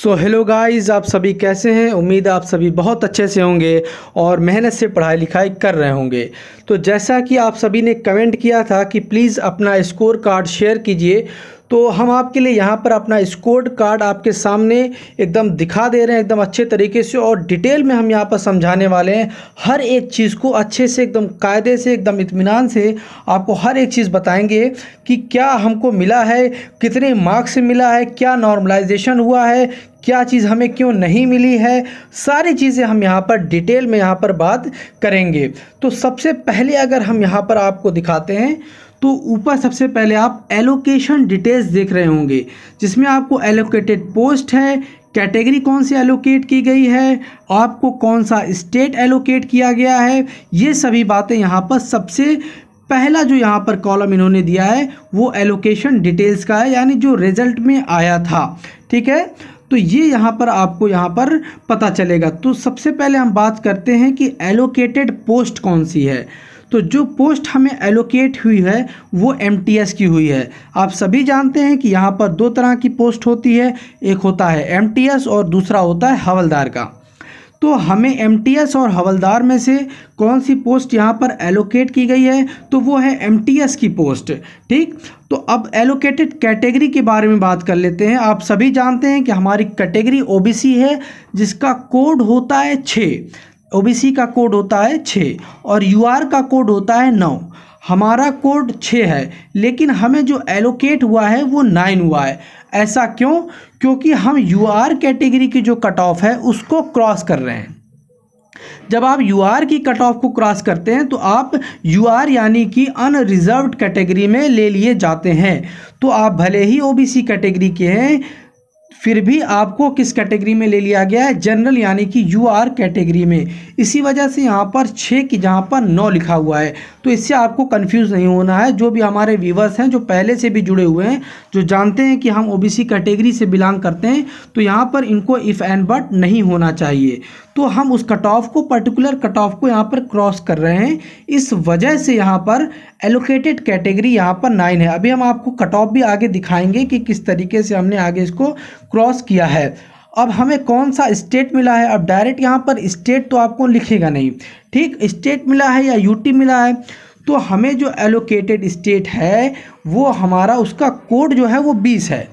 So hello guys, आप सभी कैसे हैं। उम्मीद है आप सभी बहुत अच्छे से होंगे और मेहनत से पढ़ाई लिखाई कर रहे होंगे। तो जैसा कि आप सभी ने कमेंट किया था कि प्लीज़ अपना स्कोर कार्ड शेयर कीजिए, तो हम आपके लिए यहाँ पर अपना स्कोर कार्ड आपके सामने एकदम दिखा दे रहे हैं एकदम अच्छे तरीके से, और डिटेल में हम यहाँ पर समझाने वाले हैं। हर एक चीज़ को अच्छे से एकदम कायदे से एकदम इत्मीनान से आपको हर एक चीज़ बताएंगे कि क्या हमको मिला है, कितने मार्क्स से मिला है, क्या नॉर्मलाइजेशन हुआ है, क्या चीज़ हमें क्यों नहीं मिली है। सारी चीज़ें हम यहाँ पर डिटेल में यहाँ पर बात करेंगे। तो सबसे पहले अगर हम यहाँ पर आपको दिखाते हैं तो ऊपर सबसे पहले आप एलोकेशन डिटेल्स देख रहे होंगे, जिसमें आपको एलोकेटेड पोस्ट है, कैटेगरी कौन सी एलोकेट की गई है, आपको कौन सा स्टेट एलोकेट किया गया है। ये सभी बातें यहाँ पर सबसे पहला जो यहाँ पर कॉलम इन्होंने दिया है वो एलोकेशन डिटेल्स का है, यानी जो रिजल्ट में आया था। ठीक है, तो ये यहाँ पर आपको यहाँ पर पता चलेगा। तो सबसे पहले हम बात करते हैं कि एलोकेटेड पोस्ट कौन सी है। तो जो पोस्ट हमें एलोकेट हुई है वो एमटीएस की हुई है। आप सभी जानते हैं कि यहाँ पर दो तरह की पोस्ट होती है, एक होता है एमटीएस और दूसरा होता है हवलदार का। तो हमें एमटीएस और हवलदार में से कौन सी पोस्ट यहाँ पर एलोकेट की गई है, तो वो है एमटीएस की पोस्ट। ठीक, तो अब एलोकेटेड कैटेगरी के बारे में बात कर लेते हैं। आप सभी जानते हैं कि हमारी कैटेगरी ओबीसी है, जिसका कोड होता है 6। ओबीसी का कोड होता है 6 और यूआर का कोड होता है 9। हमारा कोड 6 है, लेकिन हमें जो एलोकेट हुआ है वो 9 हुआ है। ऐसा क्यों? क्योंकि हम यूआर कैटेगरी की जो कट ऑफ है उसको क्रॉस कर रहे हैं। जब आप यूआर की कट ऑफ को क्रॉस करते हैं तो आप यूआर यानी कि अनरिजर्व्ड कैटेगरी में ले लिए जाते हैं। तो आप भले ही ओबीसी कैटेगरी के हैं, फिर भी आपको किस कैटेगरी में ले लिया गया है? जनरल यानी कि यूआर कैटेगरी में। इसी वजह से यहाँ पर 6 की जहाँ पर 9 लिखा हुआ है। तो इससे आपको कंफ्यूज नहीं होना है। जो भी हमारे व्यूवर्स हैं जो पहले से भी जुड़े हुए हैं, जो जानते हैं कि हम ओबीसी कैटेगरी से बिलोंग करते हैं, तो यहाँ पर इनको इफ़ एंड बट नहीं होना चाहिए। तो हम उस कट ऑफ को, पर्टिकुलर कट ऑफ को यहाँ पर क्रॉस कर रहे हैं। इस वजह से यहाँ पर एलोकेटेड कैटेगरी यहाँ पर 9 है। अभी हम आपको कट ऑफ भी आगे दिखाएंगे कि किस तरीके से हमने आगे इसको क्रॉस किया है। अब हमें कौन सा स्टेट मिला है? अब डायरेक्ट यहाँ पर स्टेट तो आपको लिखेगा नहीं। ठीक, स्टेट मिला है या यूटी मिला है, तो हमें जो एलोकेटेड स्टेट है वो हमारा, उसका कोड जो है वो 20 है।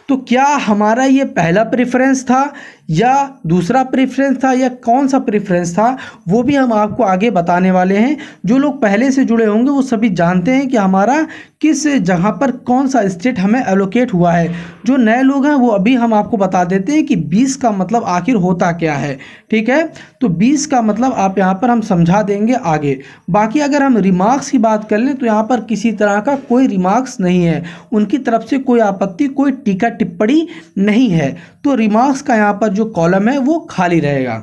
तो क्या हमारा ये पहला प्रेफरेंस था या दूसरा प्रेफरेंस था या कौन सा प्रेफरेंस था, वो भी हम आपको आगे बताने वाले हैं। जो लोग पहले से जुड़े होंगे वो सभी जानते हैं कि हमारा किस जगह पर कौन सा स्टेट हमें एलोकेट हुआ है। जो नए लोग हैं वो अभी हम आपको बता देते हैं कि 20 का मतलब आखिर होता क्या है। ठीक है, तो 20 का मतलब आप यहाँ पर हम समझा देंगे आगे। बाकी अगर हम रिमार्क्स की बात कर लें तो यहाँ पर किसी तरह का कोई रिमार्क्स नहीं है, उनकी तरफ से कोई आपत्ति, कोई टीका टिप्पणी नहीं है। तो रिमार्क्स का यहाँ पर जो कॉलम है वो खाली रहेगा।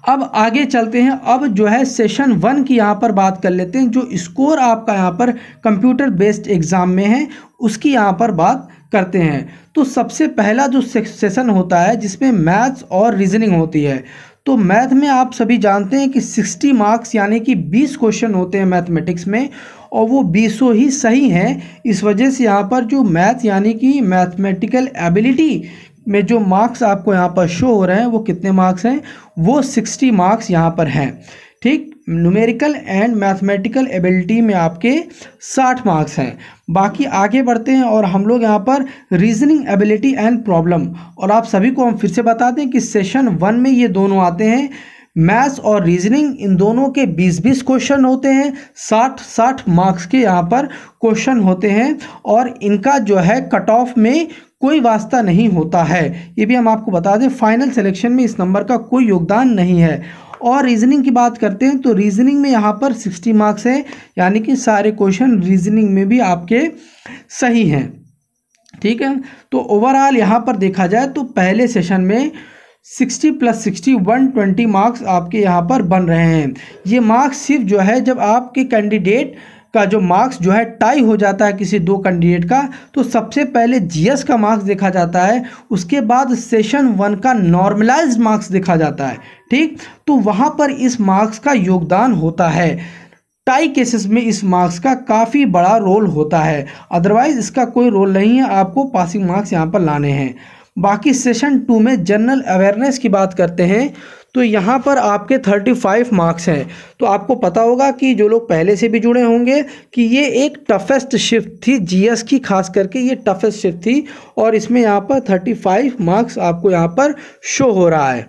अब आगे चलते हैं। अब जो है सेशन 1 की यहाँ पर बात कर लेते हैं। जो स्कोर आपका यहाँ पर कंप्यूटर बेस्ड एग्जाम में है उसकी यहाँ पर बात करते हैं। तो सबसे पहला जो सेशन होता है जिसमें मैथ्स और रीजनिंग होती है। तो मैथ में आप सभी जानते हैं कि 60 मार्क्स यानी कि 20 क्वेश्चन होते हैं मैथमेटिक्स में, और वो 20 ही सही हैं। इस वजह से यहाँ पर जो मैथ यानी कि मैथमेटिकल एबिलिटी में जो मार्क्स आपको यहाँ पर शो हो रहे हैं वो कितने मार्क्स हैं? वो 60 मार्क्स यहाँ पर हैं। ठीक, न्यूमेरिकल एंड मैथमेटिकल एबिलिटी में आपके 60 मार्क्स हैं। बाकी आगे बढ़ते हैं और हम लोग यहाँ पर रीजनिंग एबिलिटी एंड प्रॉब्लम, और आप सभी को हम फिर से बता दें कि सेशन 1 में ये दोनों आते हैं। मैथ्स और रीजनिंग, इन दोनों के 20-20 क्वेश्चन होते हैं, 60-60 मार्क्स के यहाँ पर क्वेश्चन होते हैं, और इनका जो है कट ऑफ में कोई वास्ता नहीं होता है। ये भी हम आपको बता दें, फाइनल सिलेक्शन में इस नंबर का कोई योगदान नहीं है। और रीजनिंग की बात करते हैं तो रीजनिंग में यहाँ पर 60 मार्क्स है, यानी कि सारे क्वेश्चन रीजनिंग में भी आपके सही हैं। ठीक है, तो ओवरऑल यहाँ पर देखा जाए तो पहले सेशन में 60 + 60 120 मार्क्स आपके यहाँ पर बन रहे हैं। ये मार्क्स सिर्फ जो है जब आपके कैंडिडेट का जो मार्क्स जो है टाई हो जाता है किसी दो कैंडिडेट का, तो सबसे पहले जीएस का मार्क्स देखा जाता है, उसके बाद सेशन 1 का नॉर्मलाइज्ड मार्क्स देखा जाता है। ठीक, तो वहाँ पर इस मार्क्स का योगदान होता है। टाई केसेस में इस मार्क्स का काफ़ी बड़ा रोल होता है, अदरवाइज इसका कोई रोल नहीं है। आपको पासिंग मार्क्स यहाँ पर लाने हैं। बाकी सेशन 2 में जनरल अवेयरनेस की बात करते हैं तो यहाँ पर आपके 35 मार्क्स हैं। तो आपको पता होगा कि जो लोग पहले से भी जुड़े होंगे कि ये एक टफेस्ट शिफ्ट थी जीएस की, खास करके ये टफेस्ट शिफ्ट थी और इसमें यहाँ पर 35 मार्क्स आपको यहाँ पर शो हो रहा है।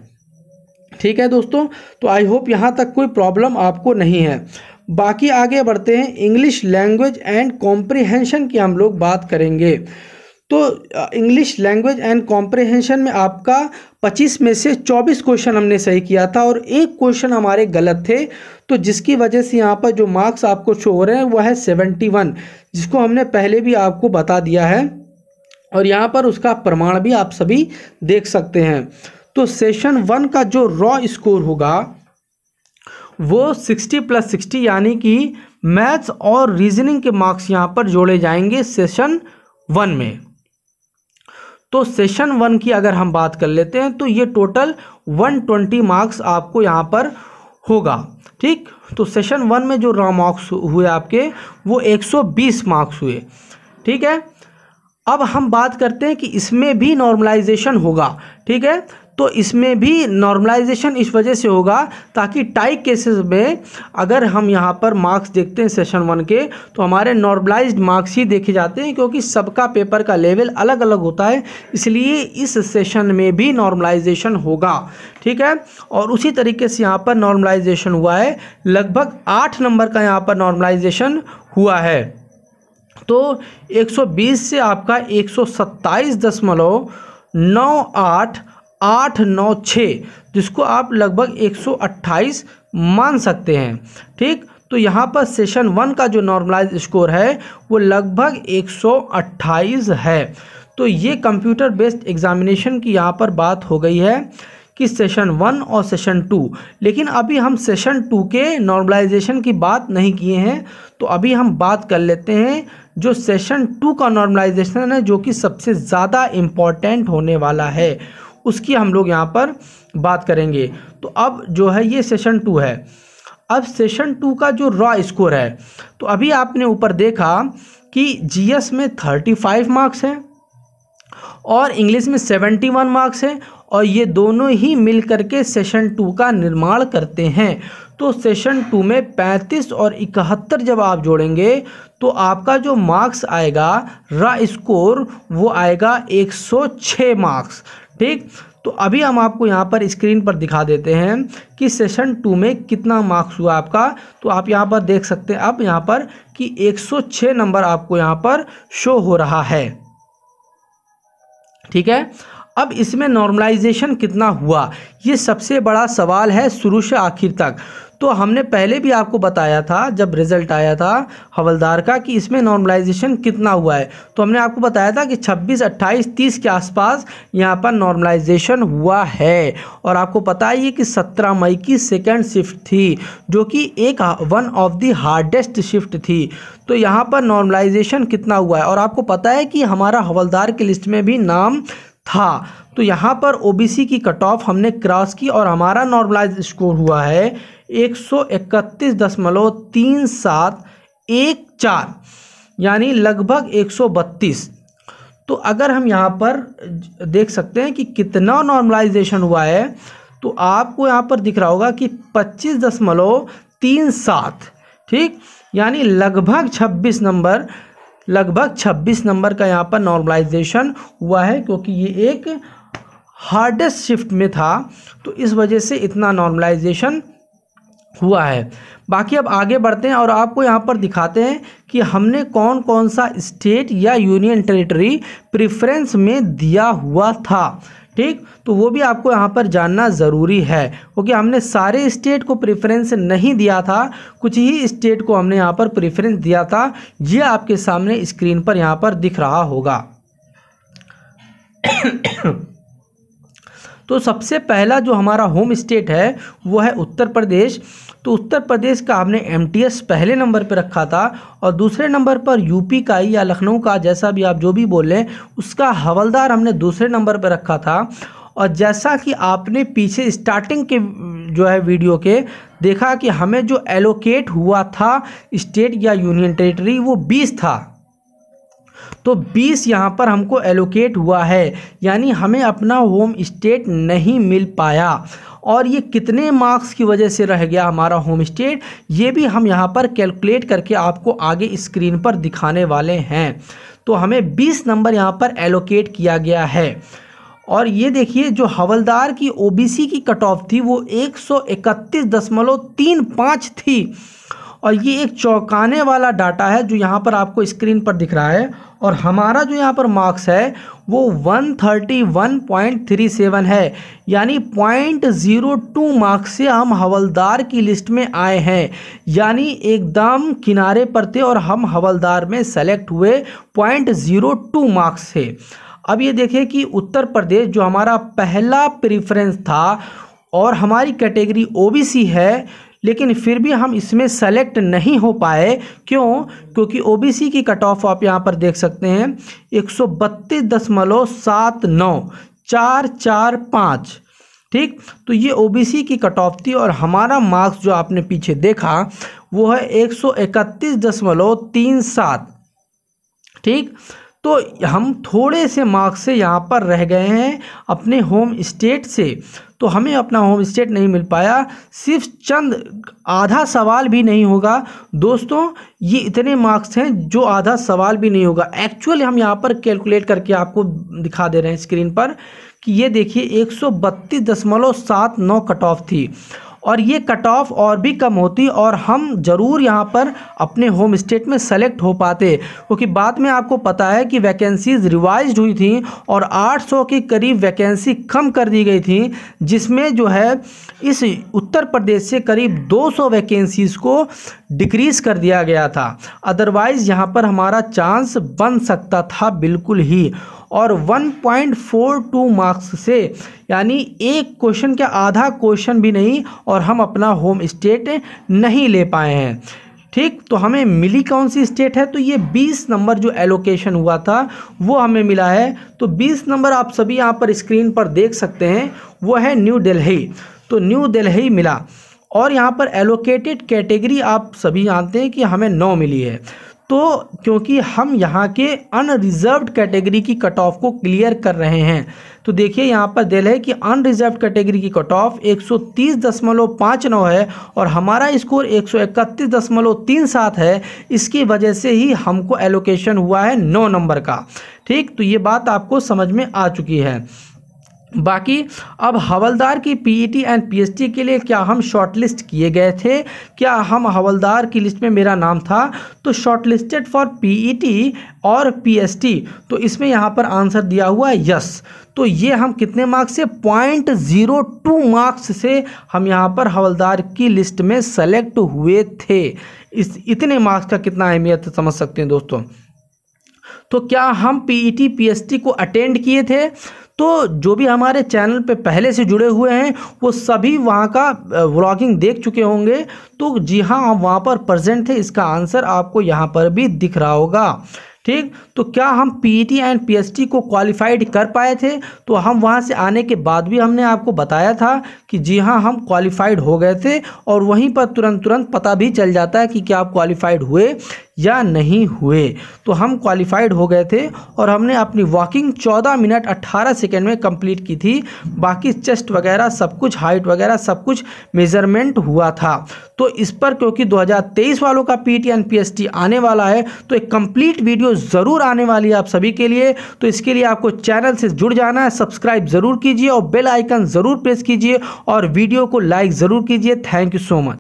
ठीक है दोस्तों, तो आई होप यहाँ तक कोई प्रॉब्लम आपको नहीं है। बाकी आगे बढ़ते हैं, इंग्लिश लैंग्वेज एंड कॉम्प्रिहेंशन की हम लोग बात करेंगे। तो इंग्लिश लैंग्वेज एंड कॉम्प्रिहेंशन में आपका 25 में से 24 क्वेश्चन हमने सही किया था और एक क्वेश्चन हमारे गलत थे, तो जिसकी वजह से यहाँ पर जो मार्क्स आपको शो हो रहे हैं वो है 71, जिसको हमने पहले भी आपको बता दिया है और यहाँ पर उसका प्रमाण भी आप सभी देख सकते हैं। तो सेशन 1 का जो रॉ स्कोर होगा वो 60+60 यानी कि मैथ्स और रीजनिंग के मार्क्स यहाँ पर जोड़े जाएंगे सेशन 1 में। तो सेशन 1 की अगर हम बात कर लेते हैं तो ये टोटल 120 मार्क्स आपको यहाँ पर होगा। ठीक, तो सेशन 1 में जो रॉ मार्क्स हुए आपके वो 120 मार्क्स हुए। ठीक है, अब हम बात करते हैं कि इसमें भी नॉर्मलाइजेशन होगा। ठीक है, तो इसमें भी नॉर्मलाइजेशन इस वजह से होगा ताकि टाई केसेस में अगर हम यहाँ पर मार्क्स देखते हैं सेशन 1 के तो हमारे नॉर्मलाइज्ड मार्क्स ही देखे जाते हैं, क्योंकि सबका पेपर का लेवल अलग अलग होता है, इसलिए इस सेशन में भी नॉर्मलाइजेशन होगा। ठीक है, और उसी तरीके से यहाँ पर नॉर्मलाइजेशन हुआ है, लगभग 8 नंबर का यहाँ पर नॉर्मलाइजेशन हुआ है। तो 120 से आपका 127.98896, जिसको आप लगभग 128 मान सकते हैं। ठीक, तो यहाँ पर सेशन 1 का जो नॉर्मलाइज स्कोर है वो लगभग 128 है। तो ये कंप्यूटर बेस्ड एग्जामिनेशन की यहाँ पर बात हो गई है कि सेशन 1 और सेशन 2, लेकिन अभी हम सेशन 2 के नॉर्मलाइजेशन की बात नहीं किए हैं, तो अभी हम बात कर लेते हैं जो सेशन 2 का नॉर्मलाइजेशन है, जो कि सबसे ज़्यादा इम्पॉर्टेंट होने वाला है, उसकी हम लोग यहाँ पर बात करेंगे। तो अब जो है ये सेशन 2 है। अब सेशन 2 का जो रॉ स्कोर है, तो अभी आपने ऊपर देखा कि जीएस में 35 मार्क्स हैं और इंग्लिश में 71 मार्क्स हैं, और ये दोनों ही मिल करके सेशन 2 का निर्माण करते हैं। तो सेशन 2 में 35 और 71 जब आप जोड़ेंगे तो आपका जो मार्क्स आएगा रॉ स्कोर वो आएगा 106 मार्क्स। ठीक, तो अभी हम आपको यहाँ पर स्क्रीन पर दिखा देते हैं कि सेशन 2 में कितना मार्क्स हुआ आपका। तो आप यहाँ पर देख सकते हैं अब यहाँ पर कि 106 नंबर आपको यहाँ पर शो हो रहा है। ठीक है, अब इसमें नॉर्मलाइजेशन कितना हुआ, ये सबसे बड़ा सवाल है शुरू से आखिर तक। तो हमने पहले भी आपको बताया था जब रिज़ल्ट आया था हवलदार का कि इसमें नॉर्मलाइजेशन कितना हुआ है, तो हमने आपको बताया था कि 26, 28, 30 के आसपास यहाँ पर नॉर्मलाइजेशन हुआ है। और आपको पता है कि 17 मई की सेकेंड शिफ्ट थी, जो कि एक one of the hardest shift थी। तो यहाँ पर नॉर्मलाइजेशन कितना हुआ है, और आपको पता है कि हमारा हवलदार की लिस्ट में भी नाम था। तो यहाँ पर ओबीसी की कट ऑफ हमने क्रॉस की और हमारा नॉर्मलाइज स्कोर हुआ है 131.3714, यानी लगभग 132। तो अगर हम यहाँ पर देख सकते हैं कि कितना नॉर्मलाइजेशन हुआ है, तो आपको यहाँ पर दिख रहा होगा कि 25.37। ठीक, यानी लगभग 26 नंबर का यहाँ पर नॉर्मलाइजेशन हुआ है, क्योंकि ये एक हार्डेस्ट शिफ्ट में था, तो इस वजह से इतना नॉर्मलाइजेशन हुआ है। बाकी अब आगे बढ़ते हैं और आपको यहाँ पर दिखाते हैं कि हमने कौन कौन सा स्टेट या यूनियन टेरिटरी प्रेफरेंस में दिया हुआ था। ठीक, तो वो भी आपको यहाँ पर जानना ज़रूरी है, क्योंकि हमने सारे स्टेट को प्रेफरेंस नहीं दिया था, कुछ ही स्टेट को हमने यहाँ पर प्रेफरेंस दिया था। ये आपके सामने स्क्रीन पर यहाँ पर दिख रहा होगा। तो सबसे पहला जो हमारा होम स्टेट है वो है उत्तर प्रदेश। तो उत्तर प्रदेश का हमने एमटीएस पहले नंबर पर रखा था, और दूसरे नंबर पर यूपी का या लखनऊ का, जैसा भी आप जो भी बोल रहे हैं, उसका हवलदार हमने दूसरे नंबर पर रखा था। और जैसा कि आपने पीछे स्टार्टिंग के जो है वीडियो के देखा कि हमें जो एलोकेट हुआ था स्टेट या यूनियन टेरिटरी वो 20 था। तो 20 यहाँ पर हमको एलोकेट हुआ है, यानी हमें अपना होम स्टेट नहीं मिल पाया। और ये कितने मार्क्स की वजह से रह गया हमारा होम स्टेट, ये भी हम यहाँ पर कैलकुलेट करके आपको आगे स्क्रीन पर दिखाने वाले हैं। तो हमें 20 नंबर यहाँ पर एलोकेट किया गया है। और ये देखिए जो हवलदार की ओबीसी की कट ऑफ थी वो 131.35 थी। और ये एक चौंकाने वाला डाटा है जो यहाँ पर आपको स्क्रीन पर दिख रहा है। और हमारा जो यहाँ पर मार्क्स है वो 131.37 है, यानी 0.02 मार्क्स से हम हवलदार की लिस्ट में आए हैं, यानी एकदम किनारे पर थे और हम हवलदार में सेलेक्ट हुए 0.02 मार्क्स से। अब ये देखिए कि उत्तर प्रदेश जो हमारा पहला प्रेफरेंस था और हमारी कैटेगरी ओबीसी है, लेकिन फिर भी हम इसमें सेलेक्ट नहीं हो पाए। क्यों? क्योंकि ओबीसी की कट ऑफ आप यहाँ पर देख सकते हैं 132.79 ठीक। तो ये ओबीसी की कट ऑफ थी और हमारा मार्क्स जो आपने पीछे देखा वो है 131.37 ठीक। तो हम थोड़े से मार्क्स से यहाँ पर रह गए हैं अपने होम स्टेट से, तो हमें अपना होम स्टेट नहीं मिल पाया। सिर्फ चंद आधा सवाल भी नहीं होगा दोस्तों, ये इतने मार्क्स हैं जो आधा सवाल भी नहीं होगा। एक्चुअली हम यहाँ पर कैलकुलेट करके आपको दिखा दे रहे हैं स्क्रीन पर कि ये देखिए 132.79 कट ऑफ थी और ये कट ऑफ और भी कम होती और हम ज़रूर यहाँ पर अपने होम स्टेट में सेलेक्ट हो पाते, क्योंकि बाद में आपको पता है कि वैकेंसीज रिवाइज्ड हुई थी और 800 के करीब वैकेंसी कम कर दी गई थी, जिसमें जो है इस उत्तर प्रदेश से करीब 200 वैकेंसीज़ को डिक्रीज़ कर दिया गया था। अदरवाइज़ यहाँ पर हमारा चांस बन सकता था बिल्कुल ही। और 1.42 मार्क्स से, यानी एक क्वेश्चन का आधा क्वेश्चन भी नहीं, और हम अपना होम स्टेट नहीं ले पाए हैं ठीक। तो हमें मिली कौन सी स्टेट है? तो ये 20 नंबर जो एलोकेशन हुआ था वो हमें मिला है। तो 20 नंबर आप सभी यहाँ पर स्क्रीन पर देख सकते हैं, वो है न्यू दिल्ली। तो न्यू दिल्ली मिला। और यहाँ पर एलोकेटेड कैटेगरी आप सभी जानते हैं कि हमें 9 मिली है। तो क्योंकि हम यहाँ के अनरिजर्व्ड कैटेगरी की कट ऑफ को क्लियर कर रहे हैं, तो देखिए यहाँ पर दिल है कि अनरिजर्व्ड कैटेगरी की कट ऑफ 130.59 है और हमारा स्कोर 131.37 है। इसकी वजह से ही हमको एलोकेशन हुआ है 9 नंबर का ठीक। तो ये बात आपको समझ में आ चुकी है। बाकी अब हवलदार की पीईटी एंड पीएसटी के लिए क्या हम शॉर्टलिस्ट किए गए थे? क्या हम हवलदार की लिस्ट में मेरा नाम था? तो शॉर्टलिस्टेड फॉर पीईटी और पीएसटी, तो इसमें यहाँ पर आंसर दिया हुआ है यस। तो ये हम कितने मार्क्स से? 0.02 मार्क्स से हम यहाँ पर हवलदार की लिस्ट में सेलेक्ट हुए थे। इतने मार्क्स का कितना अहमियत समझ सकते हैं दोस्तों। तो क्या हम पीईटी पीएसटी को अटेंड किए थे? तो जो भी हमारे चैनल पे पहले से जुड़े हुए हैं वो सभी वहाँ का व्लॉगिंग देख चुके होंगे। तो जी हाँ, हम वहाँ पर प्रेजेंट थे। इसका आंसर आपको यहाँ पर भी दिख रहा होगा ठीक। तो क्या हम पीईटी एंड पीएसटी को क्वालिफाइड कर पाए थे? तो हम वहाँ से आने के बाद भी हमने आपको बताया था कि जी हाँ, हम क्वालिफाइड हो गए थे और वहीं पर तुरंत पता भी चल जाता है कि क्या आप क्वालिफाइड हुए या नहीं हुए। तो हम क्वालिफाइड हो गए थे और हमने अपनी वॉकिंग 14 मिनट 18 सेकेंड में कंप्लीट की थी। बाकी चेस्ट वगैरह सब कुछ, हाइट वगैरह सब कुछ मेजरमेंट हुआ था। तो इस पर क्योंकि 2023 वालों का पीईटी एंड पीएसटी आने वाला है, तो एक कंप्लीट वीडियो ज़रूर आने वाली है आप सभी के लिए। तो इसके लिए आपको चैनल से जुड़ जाना है, सब्सक्राइब ज़रूर कीजिए और बेल आइकन ज़रूर प्रेस कीजिए और वीडियो को लाइक ज़रूर कीजिए। Thank you so much.